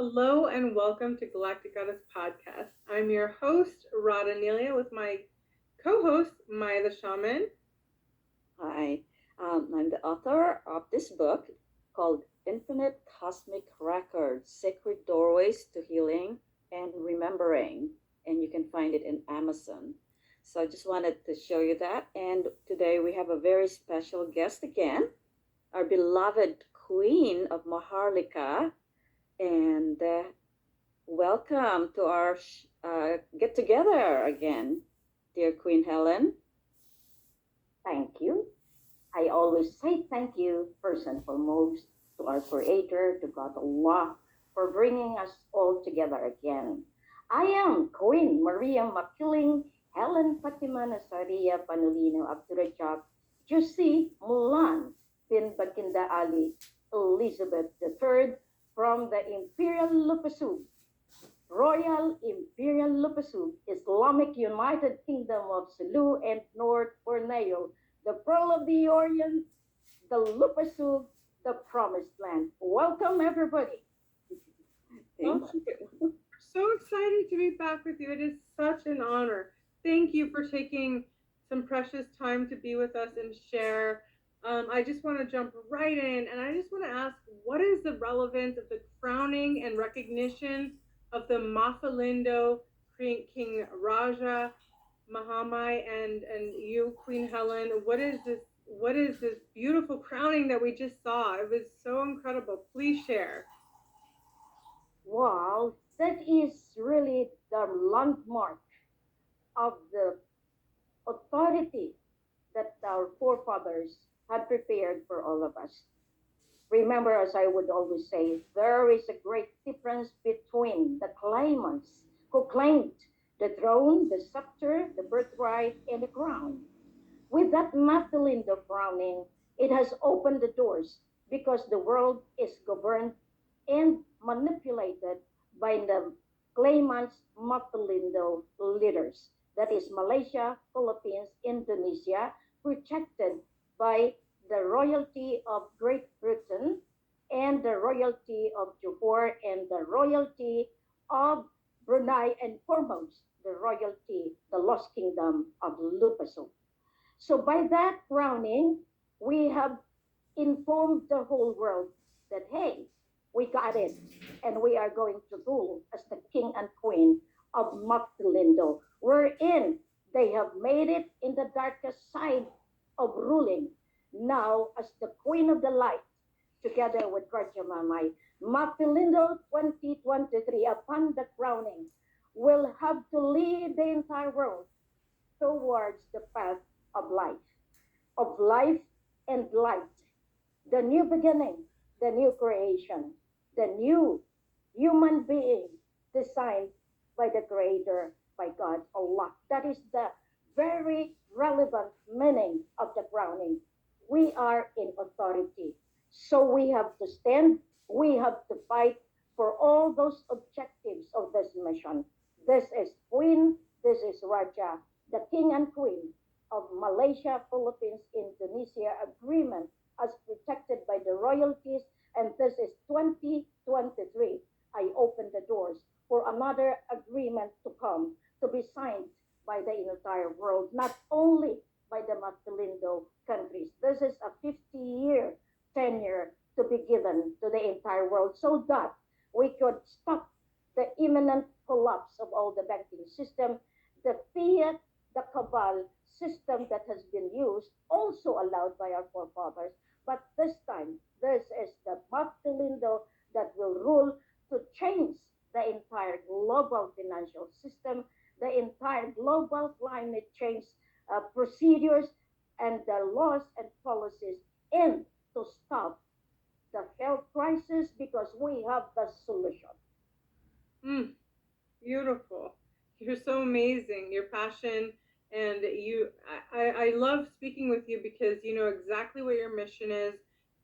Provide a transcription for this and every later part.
Hello and welcome to Galactic Goddess Podcast. I'm your host, Radhaa with my co-host, Maya the Shaman. Hi, I'm the author of this book called Infinite Cosmic Records Sacred Doorways to Healing and Remembering. And you can find it in Amazon. So I just wanted to show you that. And today we have a very special guest again, our beloved Queen of Maharlika. And welcome to our get together again, dear Queen Helen. Thank you. I always say thank you, first and foremost, to our Creator, to God Allah, for bringing us all together again. I am Queen Maria Makiling, Helen Fatima Nasaria Panulino Abdurajab, Jussi Mulan bin Baginda Ali, Elizabeth III, from the Imperial Lupasug, Royal Imperial Lupasug, Islamic United Kingdom of Sulu and North Borneo, the Pearl of the Orient, the Lupasug, the Promised Land. Welcome, everybody. Thank Welcome. you. We're so excited to be back with you. It is such an honor. Thank you for taking some precious time to be with us and share. I just want to jump right in and I just want to ask, what is the relevance of the crowning and recognition of the Mafalindo King Raja Mahamai and you, Queen Helen? What is this beautiful crowning that we just saw? It was so incredible. Please share. Wow, that is really the landmark of the authority that our forefathers had prepared for all of us. Remember, as I would always say, there is a great difference between the claimants who claimed the throne, the scepter, the birthright, and the crown. With that Magdalene frowning, it has opened the doors because the world is governed and manipulated by the claimants Maglindo leaders. That is Malaysia, Philippines, Indonesia, protected by the royalty of Great Britain and the royalty of Johor and the royalty of Brunei, and foremost the royalty, the lost kingdom of Lupaso. So by that crowning, we have informed the whole world that, hey, we got it, and we are going to rule as the king and queen of Magdalindo, wherein they have made it in the darkest side of ruling. Now, as the queen of the light, together with Rajamamai, Magdalindo 2023, upon the crowning, will have to lead the entire world towards the path of life and light, the new beginning, the new creation, the new human being designed by the Creator, by God Allah. That is the very relevant meaning of the crowning. We are in authority. So we have to stand, we have to fight for all those objectives of this mission. This is Queen, this is Raja, the King and Queen of Malaysia, Philippines, Indonesia agreement as protected by the royalties. And this is 2023. I open the doors for another agreement to come to be signed by the entire world, not only by the Magdalindo countries. This is a 50-year tenure to be given to the entire world so that we could stop the imminent collapse of all the banking system, the fiat, the cabal system that has been used, also allowed by our forefathers. But this time, this is the Magdalindo that will rule to change the entire global financial system, the entire global climate change procedures, and the laws and policies, and to stop the health crisis because we have the solution. Mm, beautiful. You're so amazing. Your passion and I love speaking with you because you know exactly what your mission is,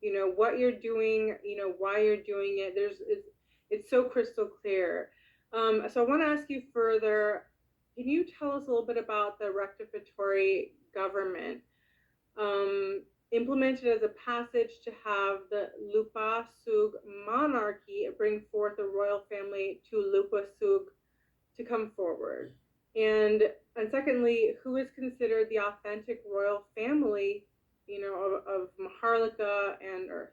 you know what you're doing, you know why you're doing it. It's so crystal clear. So I want to ask you further. Can you tell us a little bit about the rectificatory government? Um, implemented as a passage to have the Lupa Sug monarchy bring forth a royal family to Lupa Sug to come forward. And and secondly, who is considered the authentic royal family, of Maharlika and Earth?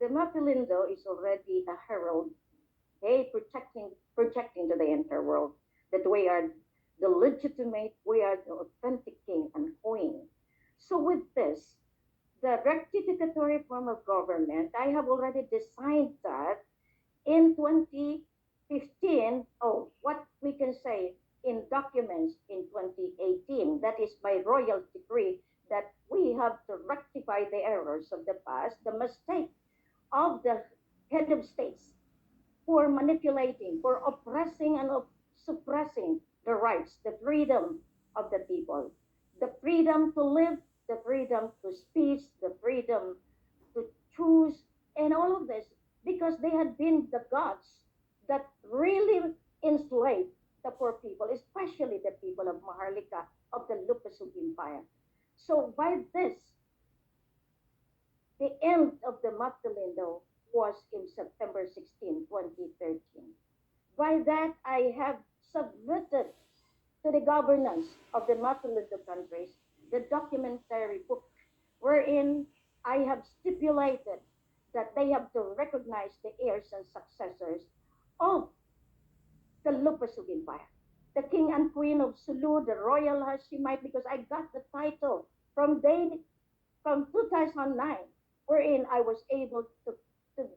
The Mapilindo is already a herald, hey, projecting to the entire world that we are the legitimate, we are the authentic king and queen. So with this, the rectificatory form of government, I have already designed that in 2015, oh, what we can say in documents in 2018, that is by royal decree, that we have to rectify the errors of the past, the mistake of the head of states for manipulating, for oppressing and suppressing the rights, the freedom of the people, the freedom to live, the freedom to speak, the freedom to choose, and all of this because they had been the gods that really enslaved the poor people, especially the people of Maharlika, of the Lupasug Empire. So by this, the end of the Magdaleno was in September 16, 2013. By that, I have submitted to the governance of the Magdaleno countries the documentary book wherein I have stipulated that they have to recognize the heirs and successors of the Lupasug Empire, the king and queen of Sulu, the royal Hashemite, because I got the title from 2009, wherein I was able to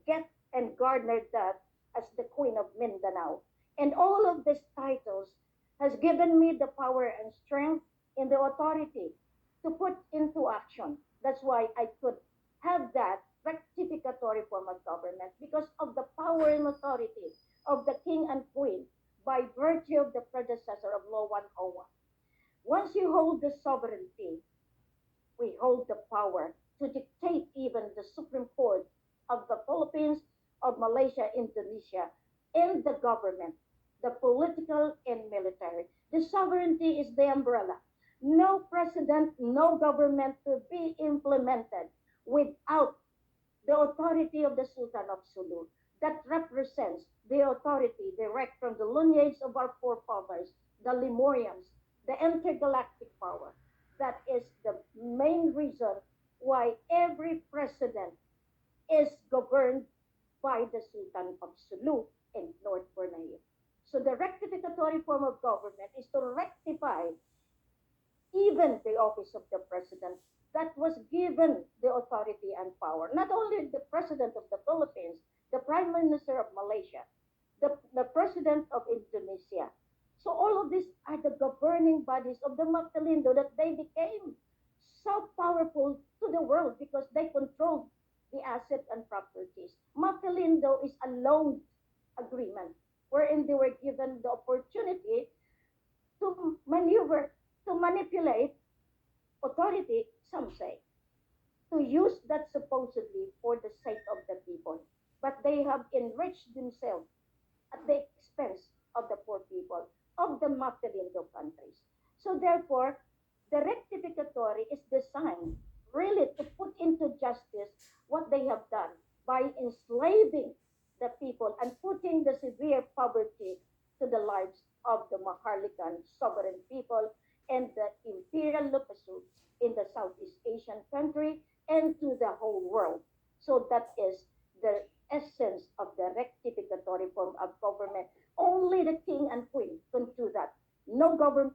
get and garner that as the Queen of Mindanao. And all of these titles has given me the power and strength and the authority to put into action. That's why I could have that rectificatory form of government because of the power and authority of the king and queen by virtue of the predecessor of Law 101. Once you hold the sovereignty, we hold the power to dictate even the Supreme Court of the Philippines, of Malaysia, Indonesia, and the government, the political and military. The sovereignty is the umbrella. No president, no government to be implemented without the authority of the Sultan of Sulu that represents the authority direct from the lineage of our forefathers, the Lemurians, the intergalactic power. That is the main reason why every president is governed by the Sultan of Sulu in North Borneo. So the rectificatory form of government is to rectify even the office of the president that was given the authority and power. Not only the president of the Philippines, the prime minister of Malaysia, the president of Indonesia. So all of these are the governing bodies of the Magdaleno that they became so powerful to the world because they controlled the asset and properties. Magdaleno is a loan agreement wherein they were given the opportunity to maneuver, to manipulate authority, some say, to use that supposedly for the sake of the people. But they have enriched themselves at the expense of the poor people of the Magdaleno countries. So therefore, the rectificatory is designed really to put into justice what they have done by enslaving the people and putting the severe poverty to the lives of the Maharlikan sovereign people and the imperial Lupasu in the Southeast Asian country and to the whole world. So that is the essence of the rectificatory form of government. Only the king and queen can do that. No government,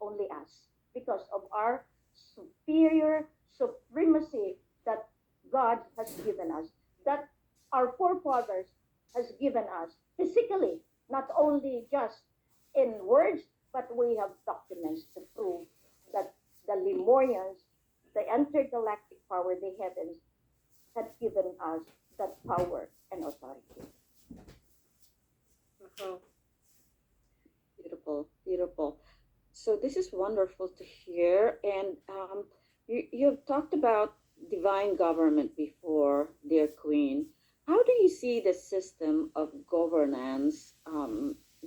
only us, because of our superior supremacy that God has given us, that our forefathers has given us physically, not only just in words, but we have documents to prove that the Lemurians, the intergalactic power, the heavens, had given us that power and authority. Uh-huh. Beautiful, beautiful. So this is wonderful to hear. And you've talked about divine government before, dear Queen. How do you see the system of governance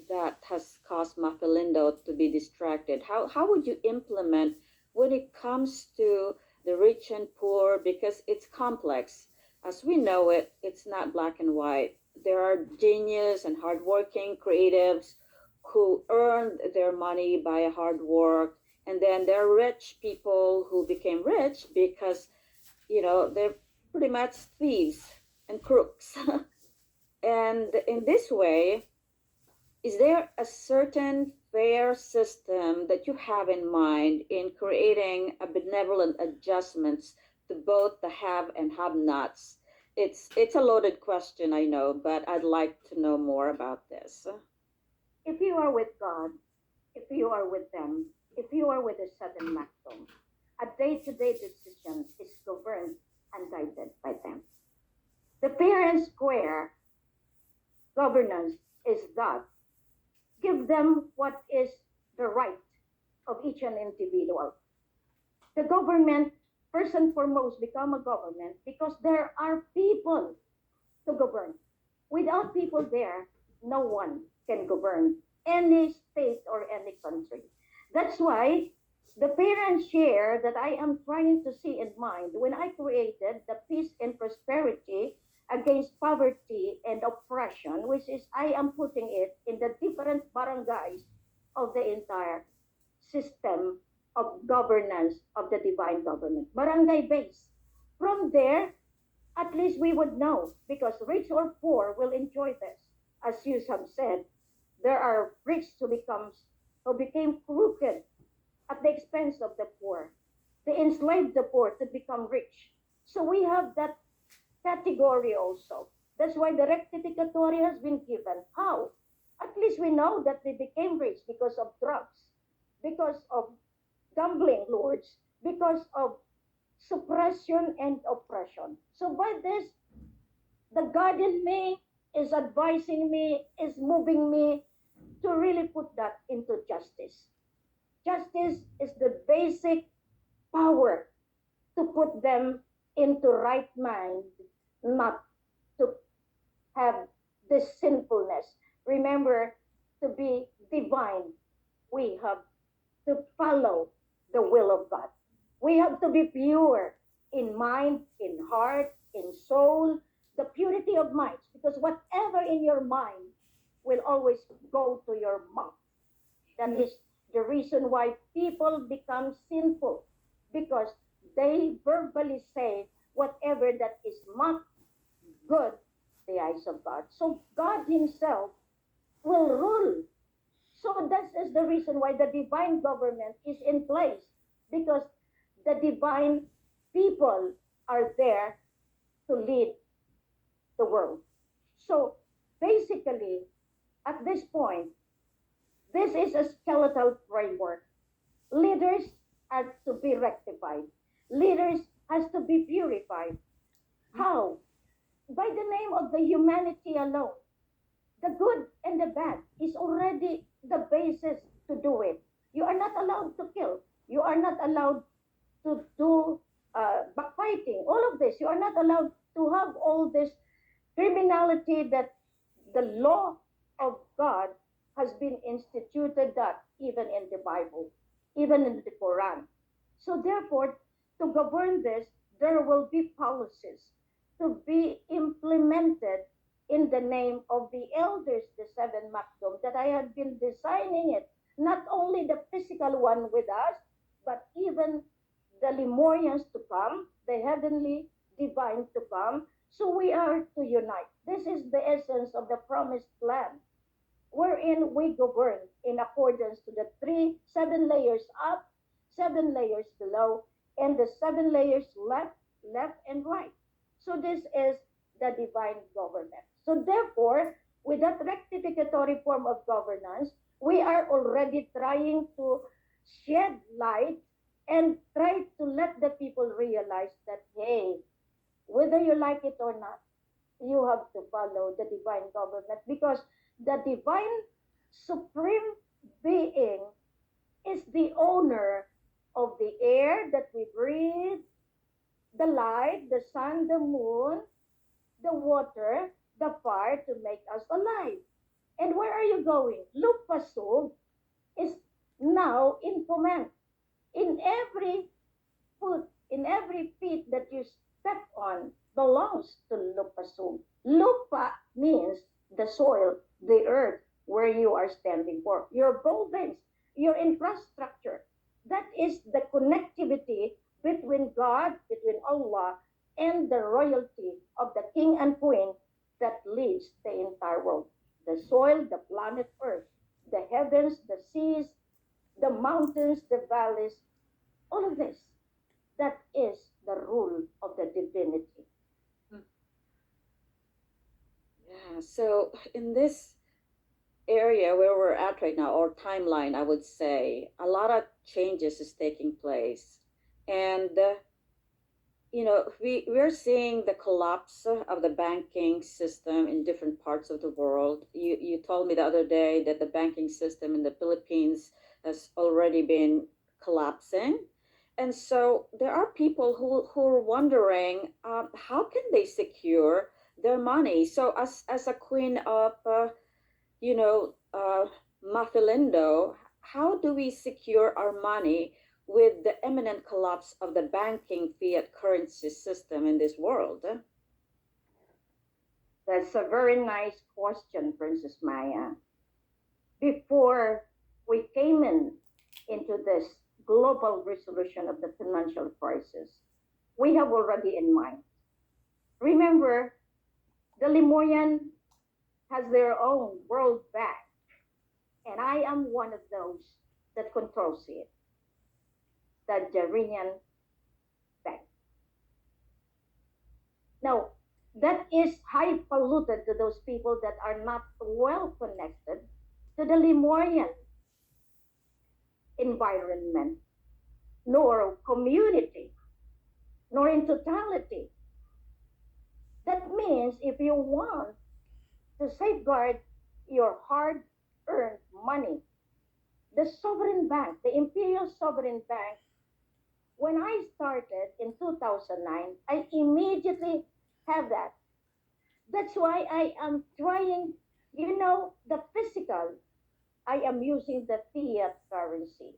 that has caused Mapelindo to be distracted? How would you implement when it comes to the rich and poor, because it's complex. As we know it, it's not black and white. There are genius and hardworking creatives who earned their money by hard work, and then there are rich people who became rich because they're pretty much thieves and crooks. And in this way, is there a certain fair system that you have in mind in creating a benevolent adjustments to both the have and have nots? It's a loaded question, I know, but I'd like to know more about this. If you are with God, if you are with them, if you are with the seven maxim, a day-to-day decision is governed and guided by them. The fair and square governance is that give them what is the right of each and individual. The government, first and foremost, become a government because there are people to govern. Without people there, no one can govern any state or any country. That's why the parent share that I am trying to see in mind when I created the peace and prosperity against poverty and oppression, which is I am putting it in the different barangays of the entire system of governance of the divine government, barangay based. From there, at least we would know because rich or poor will enjoy this. As you have said, there are rich who became crooked at the expense of the poor. They enslaved the poor to become rich. So we have that category also. That's why the rectificatory has been given. How? At least we know that they became rich because of drugs, because of gambling lords, because of suppression and oppression. So by this, the God in me is advising me, is moving me to really put that into justice. Justice is the basic power to put them into right mind, not to have this sinfulness. Remember, to be divine, we have to follow the will of God. We have to be pure in mind, in heart, in soul, the purity of mind, because whatever in your mind will always go to your mouth. That is the reason why people become sinful, because they verbally say whatever that is not good in the eyes of God. So God Himself will rule. So that is the reason why the divine government is in place, because the divine people are there to lead the world. So basically, at this point, this is a skeletal framework. Leaders are to be rectified. Leaders has to be purified. How? By the name of the humanity alone. The good and the bad is already the basis to do it. You are not allowed to kill. You are not allowed to do backfighting. All of this. You are not allowed to have all this criminality that the law of God has been instituted that even in the Bible, even in the Quran. So therefore, to govern this, there will be policies to be implemented in the name of the elders, the seven Makdum, that I have been designing it, not only the physical one with us, but even the Lemurians to come, the heavenly divine to come. So we are to unite. This is the essence of the promised land, wherein we govern in accordance to the seven layers up, seven layers below, and the seven layers left and right. So this is the divine government. So therefore, with that rectificatory form of governance, we are already trying to shed light and try to let the people realize that, hey, whether you like it or not, you have to follow the divine government, because the divine supreme being is the owner of the air that we breathe, the light, the sun, the moon, the water, the fire to make us alive. And where are you going? Lupasug is now in command in every foot In every feet that you step on belongs to Lupasum. Lupa means the soil, the earth where you are standing for. Your buildings, your infrastructure. That is the connectivity between God, between Allah, and the royalty of the king and queen that leads the entire world. The soil, the planet Earth, the heavens, the seas, the mountains, the valleys, all of this. That is the rule of the divinity. Yeah. So in this area where we're at right now, or timeline, I would say a lot of changes is taking place, and we're seeing the collapse of the banking system in different parts of the world. You told me the other day that the banking system in the Philippines has already been collapsing, and so there are people who are wondering, how can they secure their money. So as a queen of you know, Mafilindo, how do we secure our money with the imminent collapse of the banking fiat currency system in this world? That's a very nice question, Princess Maya. Before we came into this global resolution of the financial crisis, we have already in mind. Remember, the Lemurian has their own world bank, and I am one of those that controls it, the Jarinian bank. Now, that is highfalutin to those people that are not well connected to the Lemurian environment, nor community, nor in totality. That means if you want to safeguard your hard earned money, the sovereign bank, the Imperial Sovereign Bank, when I started in 2009, I immediately have that. That's why I am trying, the physical, I am using the fiat currency.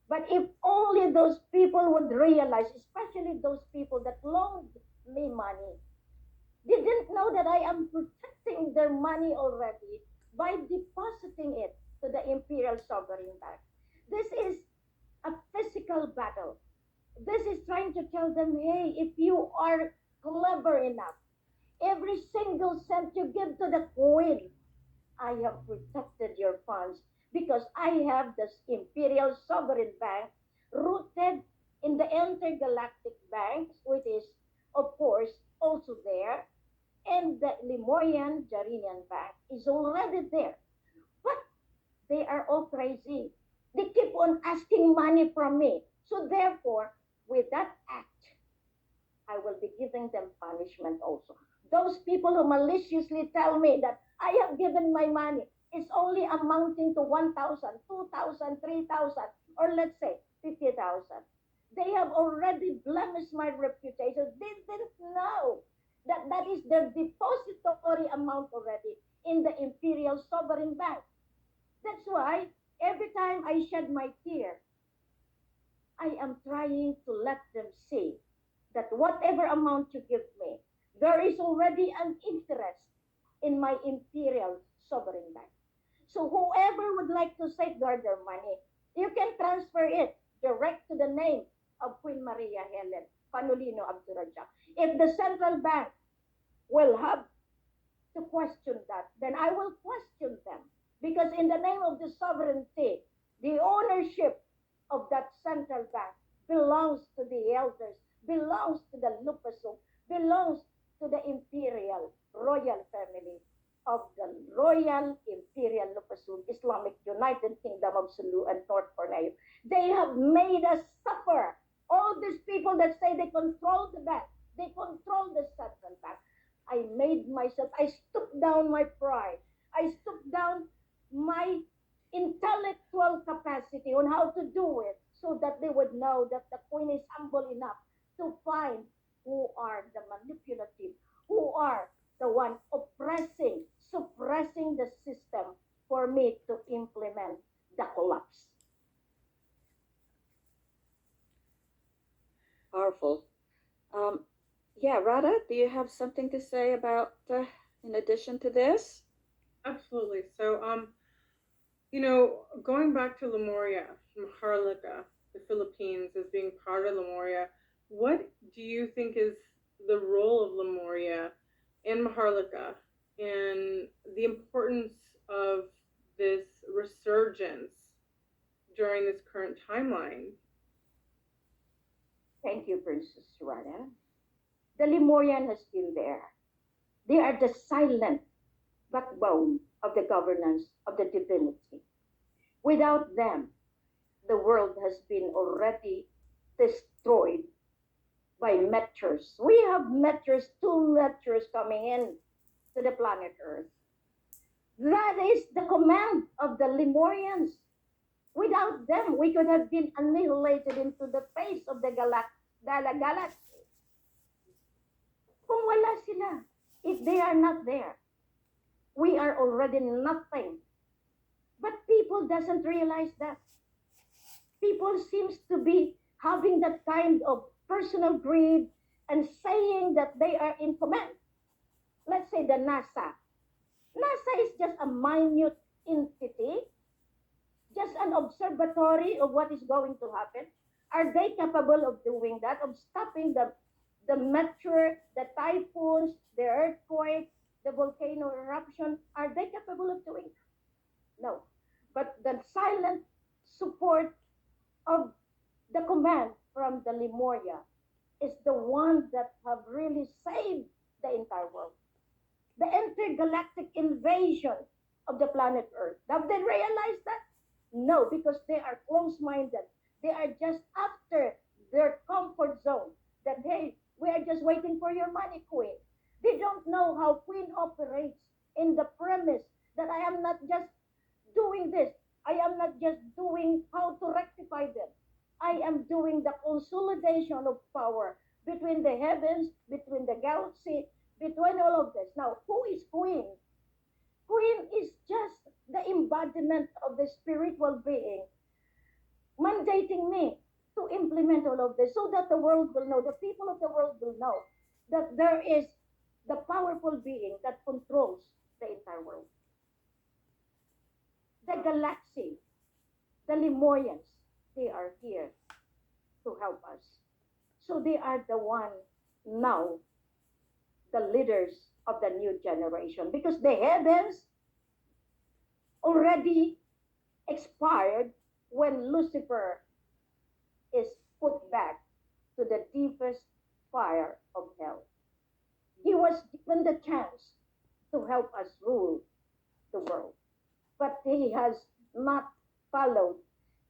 But if only those people would realize, especially those people that loaned me money, they didn't know that I am protecting their money already by depositing it to the Imperial Sovereign Bank. This is a physical battle. This is trying to tell them, hey, if you are clever enough, every single cent you give to the queen, I have protected your funds because I have this Imperial Sovereign Bank rooted in the intergalactic banks, which is, of course, also there. And the Lemurian Jarinian Bank is already there. But they are all crazy. They keep on asking money from me. So therefore, with that act, I will be giving them punishment also. Those people who maliciously tell me that I have given my money, it's only amounting to 1,000, 2,000, 3,000, or let's say 50,000. They have already blemished my reputation. They didn't know that that is their depository amount already in the Imperial Sovereign Bank. That's why every time I shed my tear, I am trying to let them see that whatever amount you give me, there is already an interest in my Imperial Sovereign Bank. So whoever would like to safeguard their money, you can transfer it direct to the name of Queen Maria Helen Panulino Abdurajak. If the central bank will have to question that, then I will question them. Because in the name of the sovereignty, the ownership of that central bank belongs to the elders, belongs to the Lupasum, belongs to the imperial royal family of the Royal Imperial Lupasum Islamic United Kingdom of Sulu and North Borneo. They have made us suffer. All these people that say they control the bank, they control the central bank. I made myself, I stooped down my pride. I stooped down my intellectual capacity on how to do it so that they would know that the queen is humble enough to find who are the manipulative, who are the one oppressing, suppressing the system for me to implement the collapse. Powerful. Radha, do you have something to say about, in addition to this? Absolutely. So, going back to Lemuria, Maharlika, the Philippines, as being part of Lemuria, what do you think is the role of Lemuria and Maharlika and the importance of this resurgence during this current timeline? Thank you, Princess Radha. The Lemurian has been there. They are the silent backbone of the governance of the divinity. Without them, the world has been already destroyed by meteors. We have meteors, two meteors coming in to the planet Earth. That is the command of the Lemurians. Without them, we could have been annihilated into the face of the galaxy. Kung wala sila, if they are not there, we are already nothing. But people doesn't realize that. People seems to be having that kind of personal greed and saying that they are in command. Let's say the NASA. NASA is just a minute entity, just an observatory of what is going to happen. Are they capable of doing that, of stopping the meteor, the typhoons, the earthquake, the volcano eruption? Are they capable of doing that? No. But the silent support of the command from the Lemuria is the one that have really saved the entire world. The intergalactic invasion of the planet Earth. Have they realized that? No, because they are close-minded. They are just after their comfort zone. That, hey, we are just waiting for your money, Queen. They don't know how Queen operates in the premise that I am not just doing this. I am not just doing how to rectify them. I am doing the consolidation of power between the heavens, between the galaxy, between all of this. Now, who is Queen? Queen is just the embodiment of the spiritual being, mandating me to implement all of this so that the world will know, the people of the world will know that there is the powerful being that controls the entire world. The galaxy, the Lemurians, they are here to help us. So they are the one now, the leaders of the new generation, because the heavens already expired when Lucifer is put back to the deepest fire of hell. He was given the chance to help us rule the world, but he has not followed.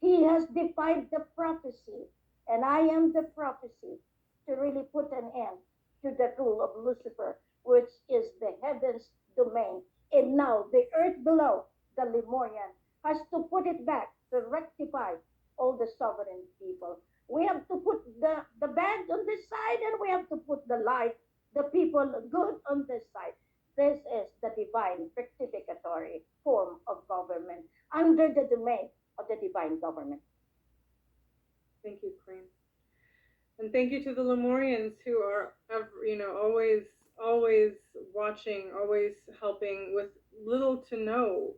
He has defied the prophecy, and I am the prophecy to really put an end to the rule of Lucifer, which is the heavens domain. And now the earth below, the Lemurian, has to put it back to rectify all the sovereign people. We have to put the bad on this side, and we have to put the light, the people good on this side. This is the divine rectificatory form of government under the domain of the divine government. Thank you, Queen. And thank you to the Lemurians who are, always watching, always helping with little to no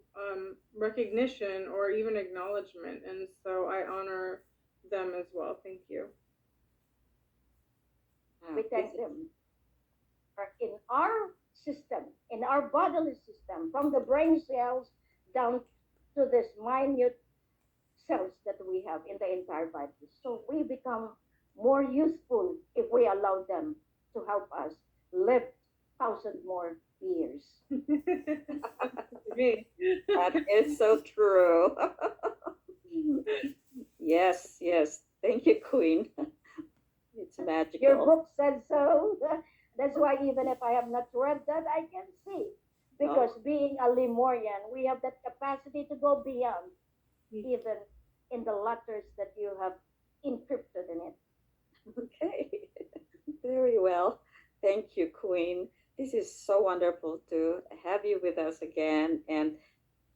recognition or even acknowledgement. And so I honor them as well. Thank you. We thank them. In our system, in our bodily system, from the brain cells down to this minute cells that we have in the entire body. So we become more useful if we allow them to help us live 1,000 more years. That is so true. Yes, yes. Thank you, Queen. It's magical. Your book said so. That's why even if I have not read that, I can see. Because being a Lemurian, we have that capacity to go beyond even in the letters that you have encrypted in it. Okay, very well. Thank you, Queen. This is so wonderful to have you with us again. And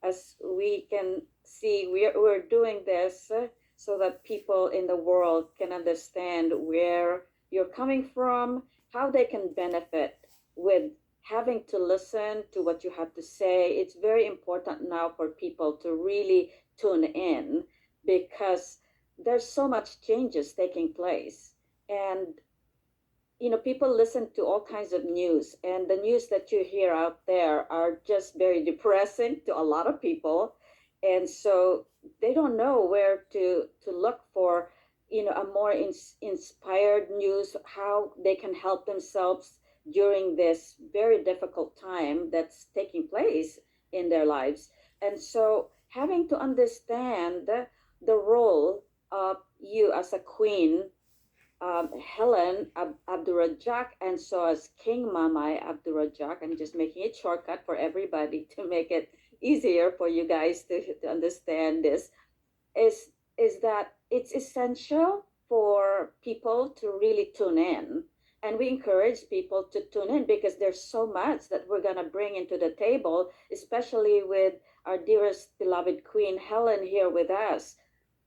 as we can see, we're doing this so that people in the world can understand where you're coming from, how they can benefit with having to listen to what you have to say. It's very important now for people to really tune in because there's so much changes taking place. And people listen to all kinds of news, and the news that you hear out there are just very depressing to a lot of people. And so they don't know where to look for, a more inspired news, how they can help themselves during this very difficult time that's taking place in their lives. And so having to understand the role of you as a queen, Helen Abdurrajak, and so as King Mamai Abdurrajak. I'm just making it shortcut for everybody to make it easier for you guys to understand this. Is that it's essential for people to really tune in. And we encourage people to tune in because there's so much that we're going to bring into the table, especially with our dearest beloved Queen Helen here with us.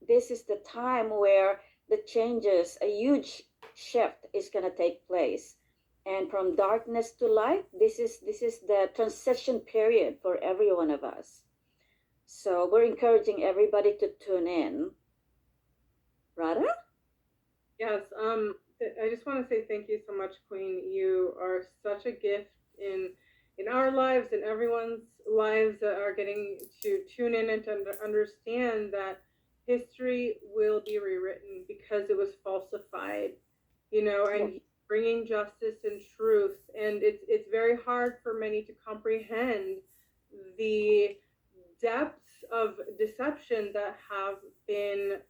This is the time where the changes, a huge shift is going to take place. And from darkness to light, this is the transition period for every one of us. So we're encouraging everybody to tune in. Radha? Yes, I just want to say thank you so much, Queen. You are such a gift in our lives and everyone's lives that are getting to tune in and to understand that history will be rewritten because it was falsified, Yeah. and bringing justice and truth. And it's very hard for many to comprehend the depths of deception that have been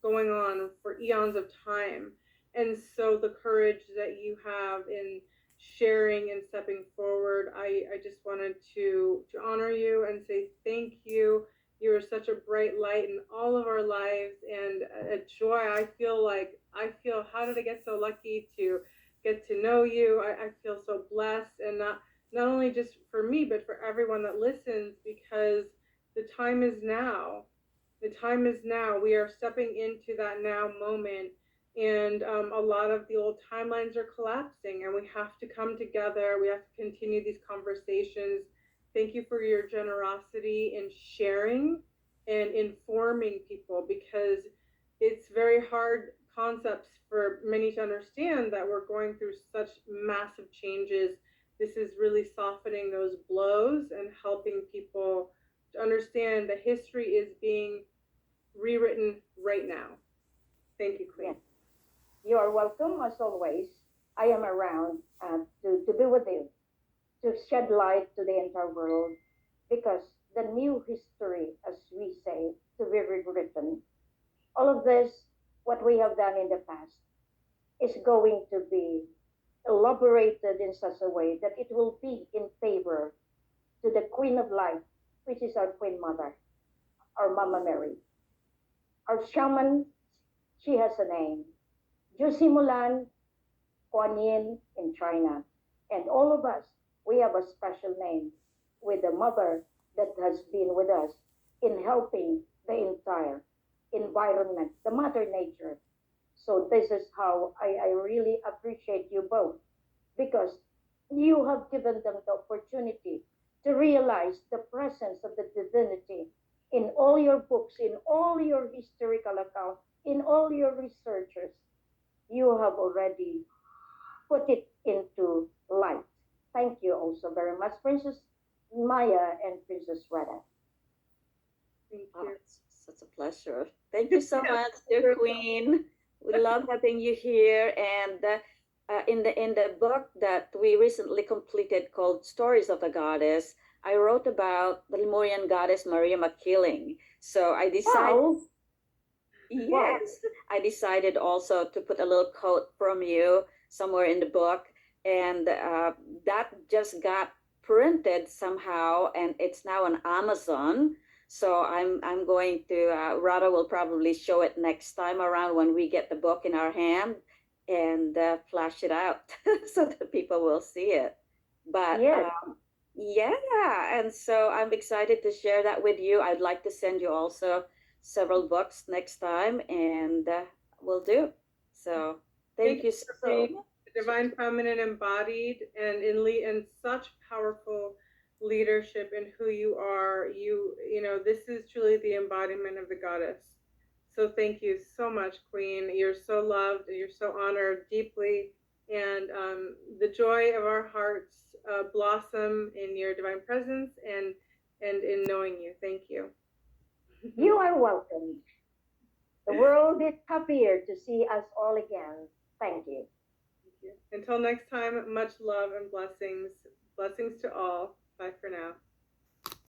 going on for eons of time. And so the courage that you have in sharing and stepping forward, I just wanted to honor you and say thank you. You're such a bright light in all of our lives and a joy. I feel, how did I get so lucky to get to know you? I feel so blessed, and not only just for me, but for everyone that listens, because the time is now. The time is now. We are stepping into that now moment, and a lot of the old timelines are collapsing, and we have to come together. We have to continue these conversations. Thank you for your generosity in sharing and informing people, because it's very hard concepts for many to understand that we're going through such massive changes. This is really softening those blows and helping people to understand that history is being rewritten right now. Thank you, Queen. Yes, you are welcome as always. I am around to be with you, to shed light to the entire world, because the new history, as we say, to be rewritten, all of this, what we have done in the past, is going to be elaborated in such a way that it will be in favor to the Queen of Life, which is our Queen Mother, our Mama Mary. Our shaman, she has a name, Jusimulan Kuan Yin in China. And all of us, we have a special name with the mother that has been with us in helping the entire environment, the mother nature. So this is how I really appreciate you both, because you have given them the opportunity to realize the presence of the divinity in all your books, in all your historical accounts, in all your researches. You have already put it into light. Thank you also very much, Princess Maya and Princess Radha. Thank Oh, you. it's such a pleasure. Thank you so Yes, much, dear Queen. We love having you here. And in the book that we recently completed called Stories of the Goddess, I wrote about the Lemurian goddess Maria Makiling. So I decided, Wow, wow. yes, I decided also to put a little quote from you somewhere in the book, and that just got printed somehow, and it's now on Amazon. So I'm going to Radha will probably show it next time around when we get the book in our hand and flash it out so that people will see it. But Yes, yeah, and so I'm excited to share that with you. I'd like to send you also several books next time, and we'll do. So Thank thank you you for so being much. divine feminine embodied, and in such powerful leadership in who you are. You know, this is truly the embodiment of the goddess. So thank you so much, Queen. You're so loved. You're so honored deeply, and the joy of our hearts blossom in your divine presence and in knowing you. Thank you. You are welcome. The world is happier to see us all again. Thank you. Thank you. Until next time, much love and blessings. Blessings to all. Bye for now.